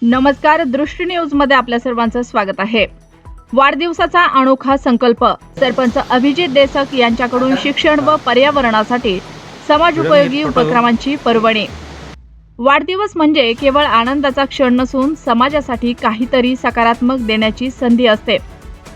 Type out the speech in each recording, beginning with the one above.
नमस्कार, दृष्टी न्यूज मध्ये आपल्या सर्वांचं स्वागत आहे। वाढदिवसाचा अनोखा संकल्प सरपंच अभिजित देसक यांच्याकडून शिक्षण व पर्यावरणासाठी समाज उपयोगी उपक्रमांची पर्वणी। वाढदिवस म्हणजे केवळ आनंदाचा क्षण नसून समाजासाठी काहीतरी सकारात्मक देण्याची संधी असते।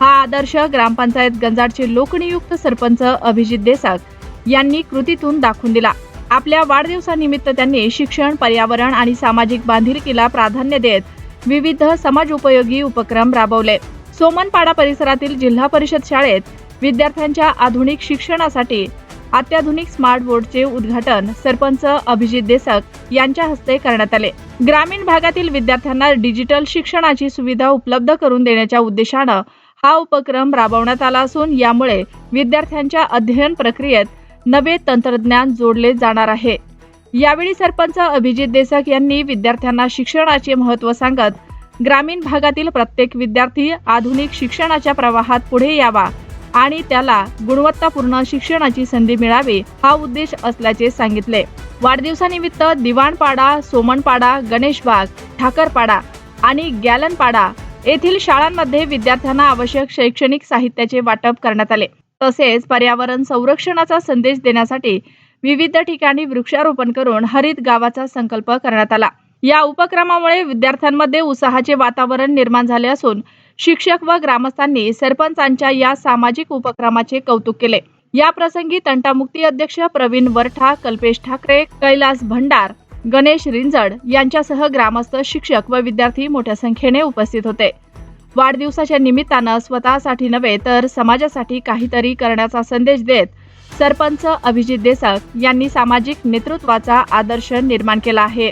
हा आदर्श ग्रामपंचायत गंजाडचे लोकनियुक्त सरपंच अभिजित देसक यांनी कृतीतून दाखवून दिला। आपल्या वाढदिवसानिमित्त त्यांनी शिक्षण, पर्यावरण आणि सामाजिक बांधिलकीला प्राधान्य देत विविध समाज उपयोगी उपक्रम राबवले। सोमनपाडा परिसरातील जिल्हा परिषद शाळेत विद्यार्थ्यांच्या आधुनिक शिक्षणासाठी अत्याधुनिक स्मार्ट बोर्डचे उद्घाटन सरपंच अभिजित देसक यांच्या हस्ते करण्यात आले। ग्रामीण भागातील विद्यार्थ्यांना डिजिटल शिक्षणाची सुविधा उपलब्ध करून देण्याच्या उद्देशाने हा उपक्रम राबवण्यात आला असून यामुळे विद्यार्थ्यांच्या अध्ययन प्रक्रियेत नवे तंत्रज्ञान जोडले जाणार आहे। यावेळी सरपंच अभिजित देसक यांनी विद्यार्थ्यांना शिक्षणाचे महत्त्व सांगत ग्रामीण भागातील प्रत्येक विद्यार्थी आधुनिक शिक्षणाच्या प्रवाहात पुढे यावा आणि त्याला गुणवत्तापूर्ण शिक्षणाची संधी मिळावी हा उद्देश असल्याचे सांगितले। वाढदिवसानिमित्त दिवाणपाडा, सोमनपाडा, गणेशबाग, ठाकरपाडा आणि गॅलनपाडा येथील शाळांमध्ये विद्यार्थ्यांना आवश्यक शैक्षणिक साहित्याचे वाटप करण्यात आले। तसेच पर्यावरण संरक्षणाचा संदेश देण्यासाठी विविध ठिकाणी वृक्षारोपण करून हरित गावाचा संकल्प करण्यात आला। या उपक्रमामुळे विद्यार्थ्यांमध्ये उत्साहाचे वातावरण निर्माण झाले असून शिक्षक व ग्रामस्थांनी सरपंचांच्या या सामाजिक उपक्रमाचे कौतुक केले। या प्रसंगी तंटामुक्ती अध्यक्ष प्रवीण वरठा, कल्पेश ठाकरे, कैलास भंडार, गणेश रिंजड यांच्यासह ग्रामस्थ, शिक्षक व विद्यार्थी मोठ्या संख्येने उपस्थित होते। वाढदिवसाच्या निमित्तानं स्वतःसाठी नव्हे तर समाजासाठी काहीतरी करण्याचा संदेश देत सरपंच अभिजित देसक यांनी सामाजिक नेतृत्वाचा आदर्श निर्माण केला आहे।